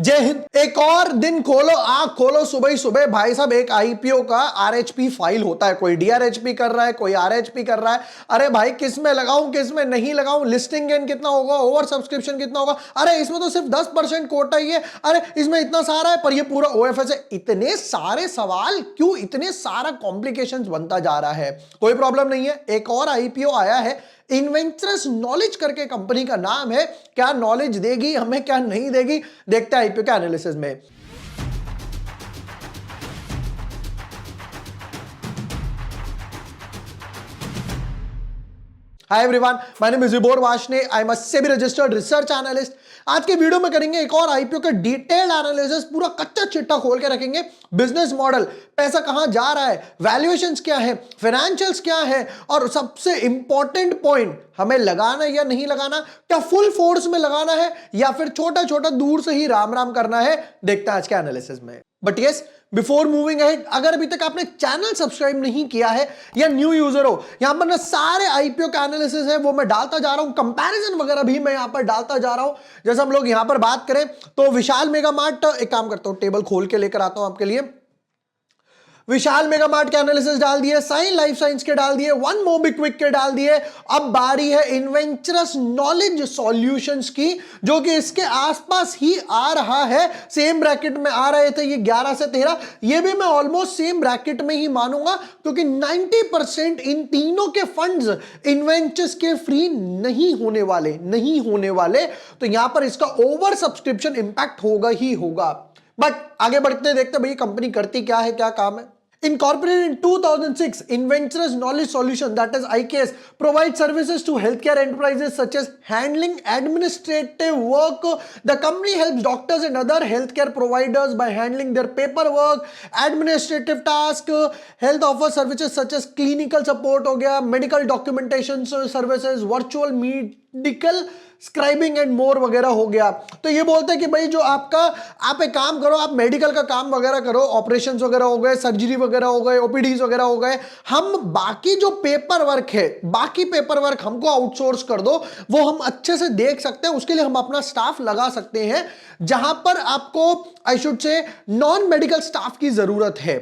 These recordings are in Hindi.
जय हिंद। एक और दिन खोलो आंख खोलो सुबह ही सुबह भाई साहब एक आईपीओ का आरएचपी फाइल होता है। कोई डीआरएचपी कर रहा है, कोई आरएचपी कर रहा है। अरे भाई किस में लगाऊं किस में नहीं लगाऊं, लिस्टिंग गेन कितना होगा, ओवर सब्सक्रिप्शन कितना होगा, अरे इसमें तो सिर्फ 10% कोटा ही है, अरे इसमें इतना सारा है पर ये पूरा ओएफएस है। इतने सारे सवाल क्यों, इतने सारा कॉम्प्लिकेशंस बनता जा रहा है। कोई प्रॉब्लम नहीं है, एक और आईपीओ आया है। इन्वेंचरस नॉलेज करके कंपनी का नाम है। क्या नॉलेज देगी हमें, क्या नहीं देगी, देखते हैं आईपीओ के एनालिसिस में। Hi everyone, my name is Vibhor Varshney, I am a SEBI registered research analyst. आज के वीडियो में करेंगे एक और आईपीओ का डिटेल्ड एनालिसिस, पूरा कच्चा चिट्टा खोल के रखेंगे। बिजनेस मॉडल, पैसा कहां जा रहा है, वैल्यूएशंस क्या है, फाइनेंशियल्स क्या है, और सबसे इंपॉर्टेंट पॉइंट, हमें लगाना या नहीं लगाना, क्या फुल फोर्स में लगाना है या फिर छोटा छोटा दूर से ही राम राम करना है, देखते हैं आज के एनालिसिस में। But yes, before moving ahead, अगर अभी तक आपने चैनल सब्सक्राइब नहीं किया है या न्यू यूजर हो, यहां पर ना सारे आईपीओ का एनालिसिस है वो मैं डालता जा रहा हूं, कंपैरिजन वगैरह भी मैं यहां पर डालता जा रहा हूं। जैसे हम लोग यहां पर बात करें तो विशाल मेगा मार्ट, एक काम करता हूं टेबल खोल के लेकर आता हूं आपके लिए। विशाल मेगा मार्ट के एनालिसिस डाल दिए, साइन लाइफ साइंस के डाल दिए, वन मोबिक्विक के डाल दिए। अब बारी है इन्वेंचरस नॉलेज सॉल्यूशंस की, जो कि इसके आसपास ही आ रहा है। सेम ब्रैकेट में आ रहे थे ये 11 से 13, ये भी मैं ऑलमोस्ट सेम ब्रैकेट में ही मानूंगा, क्योंकि 90% इन तीनों के फंड्स इन्वेंचर्स के फ्री नहीं होने वाले। तो यहां पर इसका ओवर सब्सक्रिप्शन इंपैक्ट होगा ही होगा। बट आगे बढ़ते देखते भाई कंपनी करती क्या है, क्या काम है। Incorporated in 2006, Inventurous Knowledge Solution, that is IKS, provides services to healthcare enterprises such as handling administrative work. The company helps doctors and other healthcare providers by handling their paperwork, administrative task, health offer services such as clinical support हो गया, medical documentation services, virtual medical scribing and more वगैरह हो गया। तो ये बोलते हैं कि भाई जो आप एक काम करो, आप मेडिकल का काम वगैरह करो, ऑपरेशंस वगैरह हो गए, सर्जरी वगैरह हो गए, ओपीडीज वगैरह हो गए, हम बाकी जो पेपर वर्क है, बाकी पेपर वर्क हमको आउटसोर्स कर दो, वो हम अच्छे से देख सकते हैं। उसके लिए हम अपना स्टाफ लगा सकते हैं, जहां पर आपको I should say non medical staff की जरूरत है।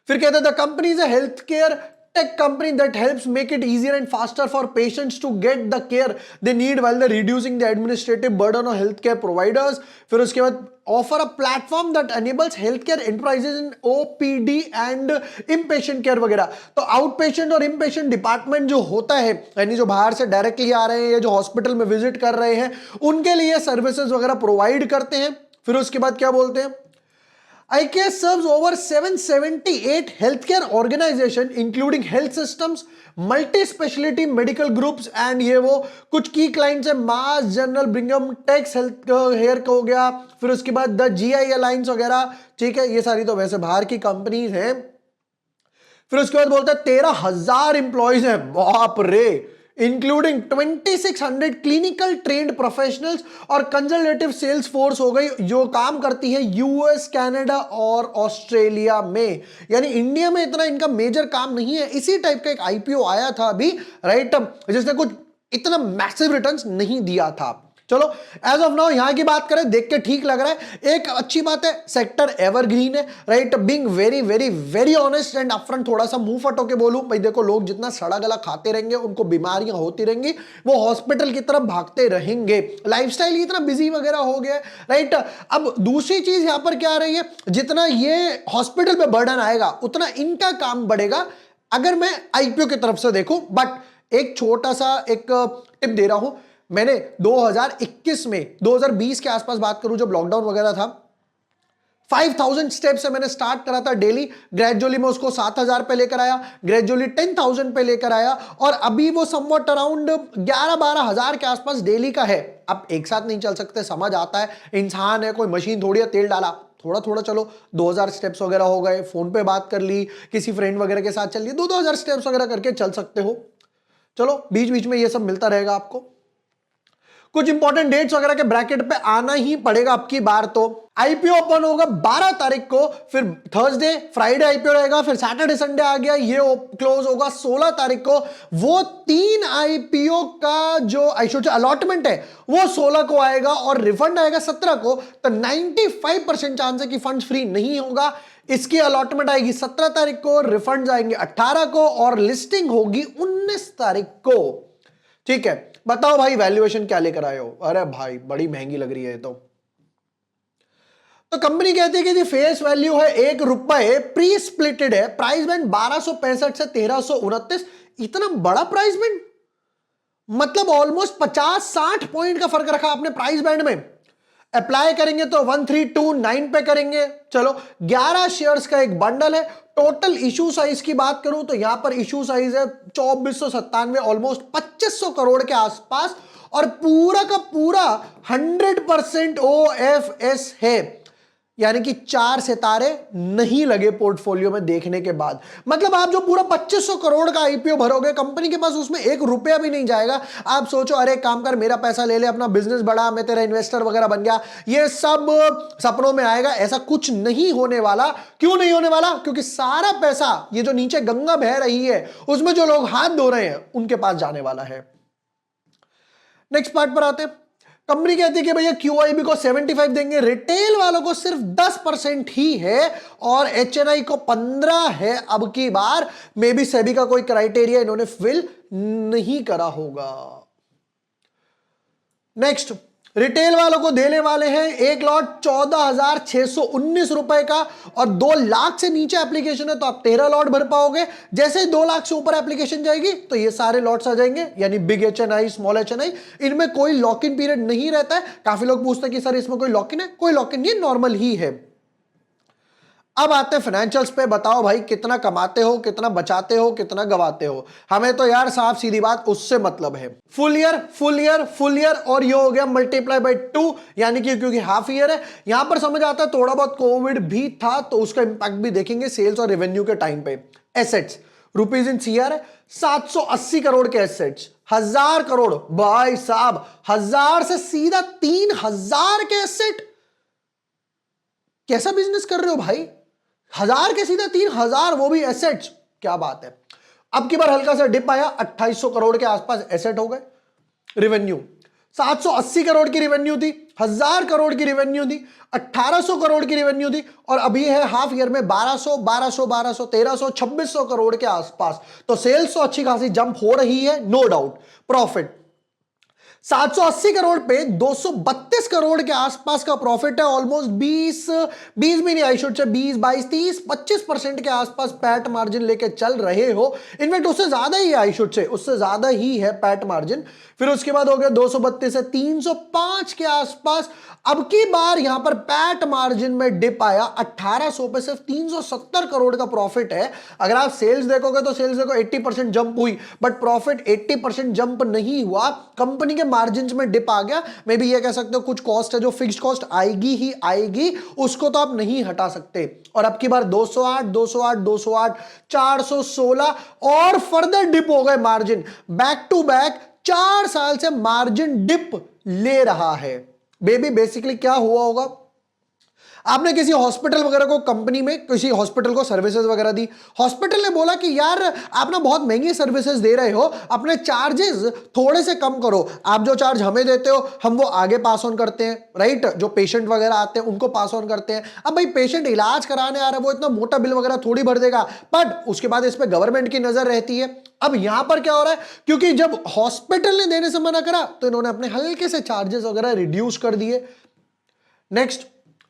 फिर कहते हैं the company is a health care tech company that helps make it easier and faster for patients to get the care they need while they're reducing the administrative burden on healthcare providers. फिर उसके बाद offer a platform that enables healthcare enterprises in OPD and inpatient care वगैरह। तो आउटपेशेंट और इनपेशेंट डिपार्टमेंट जो होता है, यानी जो बाहर से डायरेक्टली आ रहे हैं या जो हॉस्पिटल में विजिट कर रहे हैं, उनके लिए सर्विसेज वगैरह प्रोवाइड करते हैं। फिर उसके बाद क्या बोलते हैं, IKS serves over 778 healthcare organizations, including health systems, multi-specialty medical groups, and ये वो कुछ की क्लाइंट्स है, मास जनरल, ब्रिंगम, टेक्स हेल्थ हेयर का हो गया। फिर उसके बाद द GI अलायंस वगैरह, ठीक है, ये सारी तो वैसे बाहर की कंपनीज हैं। फिर उसके बाद बोलता है 13,000 इंप्लॉइज हैं, बाप रे, इंक्लूडिंग 2600 क्लिनिकल ट्रेंड प्रोफेशनल्स और कंजल्टेटिव सेल्स फोर्स हो गई, जो काम करती है यूएस, कनाडा और ऑस्ट्रेलिया में। यानी इंडिया में इतना इनका मेजर काम नहीं है। इसी टाइप का एक आईपीओ आया था अभी, राइट, जिसने कुछ इतना मैसिव रिटर्न्स नहीं दिया था। चलो एज ऑफ नाउ यहां की बात करें, देख के ठीक लग रहा है। एक अच्छी बात है, सेक्टर एवरग्रीन है, right, being very very very honest and upfront, थोड़ा सा मुंह फटो के बोलूं भाई, देखो लोग जितना सड़ा गला खाते रहेंगे उनको बीमारियां होती रहेंगी, वो हॉस्पिटल की तरफ भागते रहेंगे, लाइफस्टाइल ही इतना बिजी वगैरह हो गया, राइट। अब दूसरी चीज यहां पर क्या आ रही है, जितना ये हॉस्पिटल पे बर्डन आएगा उतना इनका काम बढ़ेगा, अगर मैं आईपीओ की तरफ से देखूं। बट एक छोटा सा एक टिप दे रहा हूं, मैंने 2021 में 2020 के आसपास बात करूं, जब लॉकडाउन वगैरह था, 5000 स्टेप से मैंने स्टार्ट करा था डेली, ग्रेजुअली मैं उसको 7000 पे लेकर आया, ग्रेजुअली 10,000 पे लेकर आया, और अभी वो समवट अराउंड 11-12 हजार के आसपास डेली का है। अब एक साथ नहीं चल सकते, समझ आता है, इंसान है, कोई मशीन थोड़ी है, तेल डाला थोड़ा थोड़ा, चलो 2000 स्टेप्स वगैरह हो गए, फोन पे बात कर ली, किसी फ्रेंड वगैरह के साथ चल ली, 2-2000 स्टेप्स वगैरह करके चल सकते हो। चलो बीच बीच में ये सब मिलता रहेगा आपको। कुछ इंपॉर्टेंट डेट्स वगैरह के ब्रैकेट पे आना ही पड़ेगा अब की बार। तो आईपीओ ओपन होगा 12 तारीख को, फिर थर्सडे फ्राइडे आईपीओ रहेगा, फिर सैटरडे संडे आ गया, ये क्लोज होगा 16 तारीख को। वो 3 आईपीओ का जो अलॉटमेंट है वो 16 को आएगा और रिफंड आएगा 17 को। तो 95% चांस है कि फंड फ्री नहीं होगा। इसकी अलॉटमेंट आएगी 17 तारीख को, रिफंड आएंगे 18 को और लिस्टिंग होगी 19 तारीख को। ठीक है, बताओ भाई वैल्यूएशन क्या लेकर आए हो? अरे भाई बड़ी महंगी लग रही है तो कंपनी कहती है कि जी फेस वैल्यू है ₹1, प्री स्प्लिटेड है, प्राइस बैंड 1265 से 1329। इतना बड़ा प्राइस बैंड, मतलब ऑलमोस्ट 50-60 पॉइंट का फर्क रखा आपने प्राइस बैंड में। अप्लाई करेंगे तो 1329 पे करेंगे। चलो 11 शेयर्स का एक बंडल है। टोटल इशू साइज की बात करूं तो यहां पर इशू साइज है 2497, ऑलमोस्ट 2500 करोड़ के आसपास, और पूरा का पूरा 100% OFS है, यानी कि 4 सितारे नहीं लगे पोर्टफोलियो में देखने के बाद। मतलब आप जो पूरा 2500 करोड़ का आईपीओ भरोगे, कंपनी के पास उसमें ₹1 भी नहीं जाएगा। आप सोचो अरे काम कर, मेरा पैसा ले ले, अपना बिजनेस बढ़ा, मैं तेरा इन्वेस्टर वगैरह बन गया। ये सब सपनों में आएगा, ऐसा कुछ नहीं होने वाला। क्यों नहीं होने वाला? क्योंकि सारा पैसा ये जो नीचे गंगा बह रही है उसमें जो लोग हाथ धो रहे हैं उनके पास जाने वाला है। नेक्स्ट पार्ट पर आते हैं। कंपनी कहती है कि भैया क्यूआईबी को 75 देंगे, रिटेल वालों को सिर्फ 10% ही है और एचएनआई को 15 है। अब की बार मे बी सेबी का कोई क्राइटेरिया इन्होंने फिल नहीं करा होगा। नेक्स्ट, रिटेल वालों को देने वाले हैं एक लॉट 14,619 रुपए का, और 2 लाख से नीचे एप्लीकेशन है तो आप 13 लॉट भर पाओगे। जैसे 2 लाख से ऊपर एप्लीकेशन जाएगी तो ये सारे लॉट्स आ जाएंगे, यानी बिग एचएनआई, स्मॉल एचएनआई, इनमें कोई लॉक इन पीरियड नहीं रहता है। काफी लोग पूछते हैं कि सर इसमें कोई लॉक इन है? कोई लॉक इन नहीं, नॉर्मल ही है। अब आते हैं फाइनेंशियल्स पे। बताओ भाई कितना कमाते हो, कितना बचाते हो, कितना गवाते हो? हमें तो यार साफ सीधी बात उससे मतलब है। फुल ईयर और ये हो गया मल्टीप्लाई बाय 2, यानी कि क्योंकि हाफ ईयर है। यहां पर समझ आता है थोड़ा बहुत कोविड भी था तो उसका इंपैक्ट भी देखेंगे सेल्स और रेवेन्यू के टाइम पे। एसेट्स रुपीज इन सीआर है, 780 करोड़ के एसेट्स, 1000 करोड़ भाई साहब, 1000 से सीधा 3000 के एसेट। कैसा बिजनेस कर रहे हो भाई? 1000 के सीधा 3000, वो भी एसेट्स, क्या बात है। अब की बार हल्का सा डिप आया, 2800 करोड़ के आसपास एसेट हो गए। रेवेन्यू 780 करोड़ की रेवेन्यू थी, 1000 करोड़ की रेवेन्यू थी, 1800 करोड़ की रेवेन्यू थी, और अभी है हाफ ईयर में 1200, 1300, 2600 करोड़ के आसपास। तो सेल्स तो अच्छी खासी जंप हो रही है, नो डाउट। प्रॉफिट 780 करोड़ पे 232 करोड़ के आसपास का प्रॉफिट है। ऑलमोस्ट 20 भी नहीं, आई शुड से 20, 22, 30, 25% के आसपास पैट मार्जिन लेके चल रहे हो। इनफैक्ट उससे ज्यादा ही है, आई शुड से उससे ज्यादा ही है पैट मार्जिन। फिर उसके बाद हो गया 232 से 305 के आसपास। अब की बार यहां पर पैट मार्जिन में डिप आया, 1800 पे सिर्फ 370 करोड़ का प्रॉफिट है। अगर आप सेल्स देखोगे तो सेल्स देखो 80% जंप हुई, बट प्रॉफिट 80% जंप नहीं हुआ। कंपनी के मार्जिन में डिप आ गया। मे बी ये कह सकते हो कुछ कॉस्ट है जो फिक्स्ड कॉस्ट आएगी ही आएगी, उसको तो आप नहीं हटा सकते। और अब की बार 208, 416 और फर्दर डिप हो गए मार्जिन। बैक टू बैक 4 साल से मार्जिन डिप ले रहा है। बेबी बेसिकली क्या हुआ होगा, आपने किसी हॉस्पिटल वगैरह को, कंपनी में किसी हॉस्पिटल को सर्विसेज वगैरह दी, हॉस्पिटल ने बोला कि यार आप ना बहुत महंगी सर्विसेज दे रहे हो, अपने चार्जेस थोड़े से कम करो। आप जो चार्ज हमें देते हो हम वो आगे पास ऑन करते हैं, राइट? जो पेशेंट वगैरह आते हैं उनको पास ऑन करते हैं। अब भाई पेशेंट इलाज कराने आ रहा है, वो इतना मोटा बिल वगैरह थोड़ी भर देगा, बट उसके बाद इस पर गवर्नमेंट की नजर रहती है। अब यहां पर क्या हो रहा है, क्योंकि जब हॉस्पिटल ने देने से मना करा तो इन्होंने अपने हल्के से चार्जेस वगैरह रिड्यूस कर दिए। Next,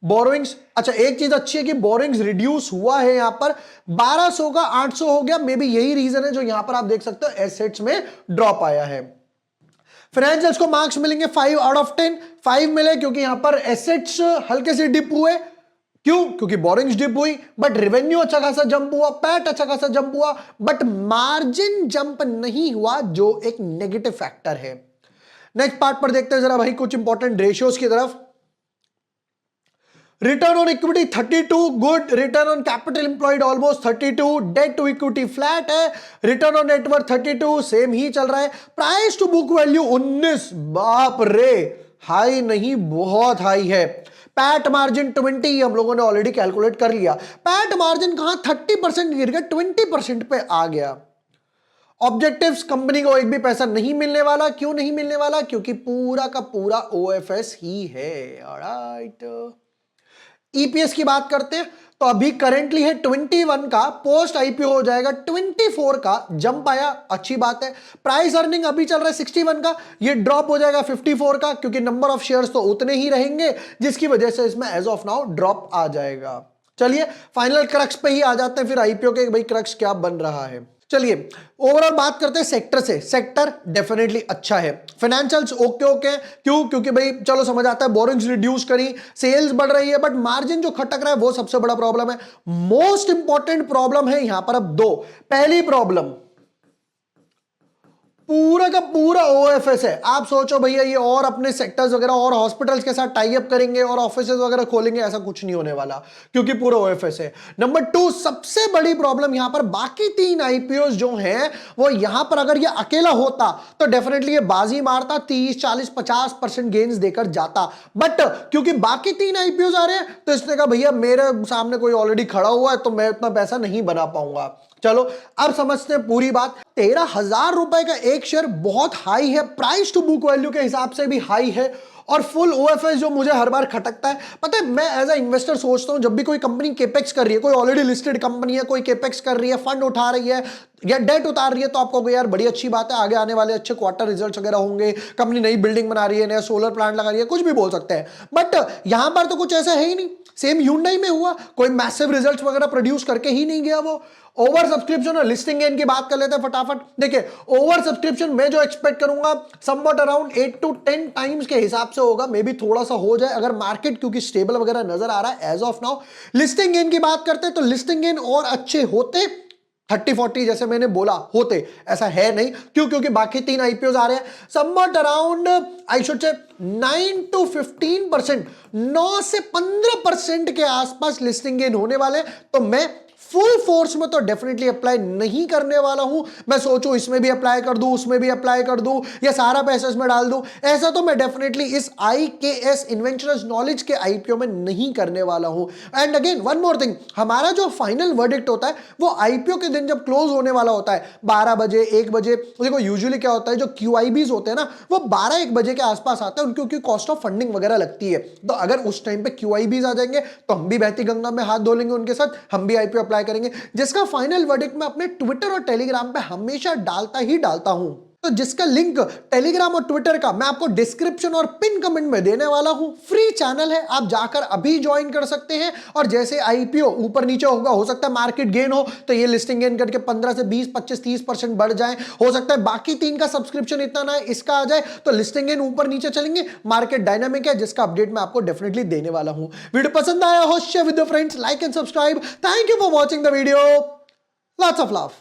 borrowings. अच्छा, एक चीज अच्छी है कि बोरोइंग्स रिड्यूस हुआ है, यहां पर 1200 का 800 हो गया। मे बी यही रीजन है जो यहां पर आप देख सकते हो एसेट्स में ड्रॉप आया है। फाइनेंशियल्स को मार्क्स मिलेंगे 5 आउट ऑफ 10। 5 मिले क्योंकि यहां पर एसेट्स हल्के से डिप हुए। क्यों? क्योंकि बोरिंग्स डिप हुई, बट रेवेन्यू अच्छा खासा जंप हुआ, पैट अच्छा खासा जंप हुआ, बट मार्जिन जंप नहीं हुआ, जो एक नेगेटिव फैक्टर है। नेक्स्ट पार्ट पर देखते हैं जरा भाई कुछ इंपॉर्टेंट रेशियोज की तरफ। Return on equity 32 good, return on capital employed almost 32, debt to equity flat है, रिटर्न ऑन नेटवर्थ 32 सेम ही चल रहा है, प्राइस टू बुक वैल्यू 19, बाप रे हाई नहीं बहुत हाई है। पैट मार्जिन 20 हम लोगों ने ऑलरेडी कैलकुलेट कर लिया, पैट मार्जिन कहां 30% गिर गया 20% पे आ गया। ऑब्जेक्टिव्स कंपनी को एक भी पैसा नहीं मिलने वाला, क्यों नहीं मिलने वाला? क्योंकि पूरा का पूरा ओएफएस ही है। ऑलराइट, ईपीएस की बात करते हैं तो अभी करेंटली है 21 का, पोस्ट आईपीओ हो जाएगा 24 का, जंप आया अच्छी बात है। प्राइस अर्निंग अभी चल रहा है 61 का, ये ड्रॉप हो जाएगा 54 का, क्योंकि नंबर ऑफ शेयर्स तो उतने ही रहेंगे, जिसकी वजह से इसमें एज ऑफ नाउ ड्रॉप आ जाएगा। चलिए फाइनल क्रक्स पे ही आ जाते हैं फिर आईपीओ के, भाई क्रक्स क्या बन रहा है। चलिए ओवरऑल बात करते हैं सेक्टर से, सेक्टर डेफिनेटली अच्छा है, फाइनेंशियल्स ओके ओके, क्यों? क्योंकि भाई चलो समझ आता है, बोरिंग्स रिड्यूस करी, सेल्स बढ़ रही है, बट मार्जिन जो खटक रहा है वो सबसे बड़ा प्रॉब्लम है। मोस्ट इंपॉर्टेंट प्रॉब्लम है यहां पर अब दो। पहली प्रॉब्लम, पूरा का पूरा ओएफएस है। आप सोचो भैया ये और अपने सेक्टर्स वगैरह और हॉस्पिटल्स के साथ टाई अप करेंगे और ऑफिसेज वगैरह खोलेंगे, ऐसा कुछ नहीं होने वाला, क्योंकि पूरा ओएफएस है। नंबर 2, सबसे बड़ी प्रॉब्लम यहां पर बाकी 3 आईपीओ जो हैं वो यहां पर अगर ये अकेला होता तो डेफिनेटली ये बाजी मारता, 30 40 50% गेन्स देकर जाता, बट क्योंकि बाकी 3 आईपीओ आ रहे हैं तो इसने कहा भैया मेरे सामने कोई ऑलरेडी खड़ा हुआ है तो मैं उतना पैसा नहीं बना पाऊंगा। चलो अब समझते हैं पूरी बात। 13,000 रुपए का एक शेयर बहुत हाई है, प्राइस टू बुक वैल्यू के हिसाब से भी हाई है, और फुल ओएफएस जो मुझे हर बार खटकता है। पता है मैं एज अ इन्वेस्टर सोचता हूं जब भी कोई कंपनी केपेक्स कर रही है, कोई ऑलरेडी लिस्टेड कंपनी है, कोई केपेक्स कर रही है, फंड उठा रही है या डेट उतार रही है, तो आपको यार बड़ी अच्छी बात है, आगे आने वाले अच्छे क्वार्टर रिजल्ट्स वगैरह होंगे, कंपनी नई बिल्डिंग बना रही है, नया सोलर प्लांट लगा रही है, कुछ भी बोल सकते हैं, बट यहां पर तो कुछ ऐसा है ही नहीं। सेम Hyundai में हुआ, कोई मैसिव रिजल्ट्स वगैरह प्रोड्यूस करके ही नहीं गया वो। ओवर सब्सक्रिप्शन और लिस्टिंग गेन की बात कर लेते हैं फटाफट। देखिए ओवर सब्सक्रिप्शन मैं जो एक्सपेक्ट करूंगा समवट अराउंड 8 to 10 टाइम्स के हिसाब से होगा, मे बी थोड़ा सा हो जाए अगर मार्केट क्योंकि स्टेबल वगैरह नजर आ रहा है as of now. Listing gain की बात करते हैं तो लिस्टिंग गेन और अच्छे होते, 30-40 जैसे मैंने बोला होते, ऐसा है नहीं, क्यों? क्योंकि बाकी 3 आईपीओ आ रहे हैं, somewhat around I should say 9 to 15%, 9 से 15% के आसपास लिस्टिंग गेन होने वाले। तो मैं फुल फोर्स में तो डेफिनेटली अप्लाई नहीं करने वाला हूं। मैं सोचूं इसमें भी अप्लाई कर दूं, उसमें भी अप्लाई कर दूं, या सारा पैसा इसमें डाल दूं, ऐसा तो मैं डेफिनेटली इस IKS इन्वेंचरस नॉलेज के आईपीओ में नहीं करने वाला हूं। And again one more thing, हमारा जो फाइनल वर्डिक्ट होता है वो आईपीओ के दिन जब क्लोज होने वाला होता है 12 बजे 1 बजे। देखो यूजुअली क्या होता है, जो QIBs होते हैं ना वो 12-1 बजे के आसपास आते हैं, क्योंकि कॉस्ट ऑफ फंडिंग वगैरह लगती है। तो अगर उस टाइम पे QIBs आ जाएंगे तो हम भी बहती गंगा में हाथ धो लेंगे उनके साथ, हम भी आईपीओ अप्लाई करेंगे, जिसका फाइनल वर्डिक्ट मैं अपने ट्विटर और टेलीग्राम पे हमेशा डालता ही डालता हूं। तो जिसका लिंक टेलीग्राम और ट्विटर का मैं आपको डिस्क्रिप्शन और पिन कमेंट में देने वाला हूं। फ्री चैनल है, आप जाकर अभी ज्वाइन कर सकते हैं। और जैसे आईपीओ ऊपर नीचे होगा, हो सकता है मार्केट गेन हो तो ये लिस्टिंग गेन करके 15 से 20 25 30% बढ़ जाए, हो सकता है बाकी 3 का सब्सक्रिप्शन इतना ना इसका आ जाए तो लिस्टिंग गेन ऊपर नीचे चलेंगे। मार्केट डायनामिक है, जिसका अपडेट मैं आपको डेफिनेटली देने वाला हूं। वीडियो पसंद आया हो share with your friends, like and subscribe. Thank you for watching the video, lots of love.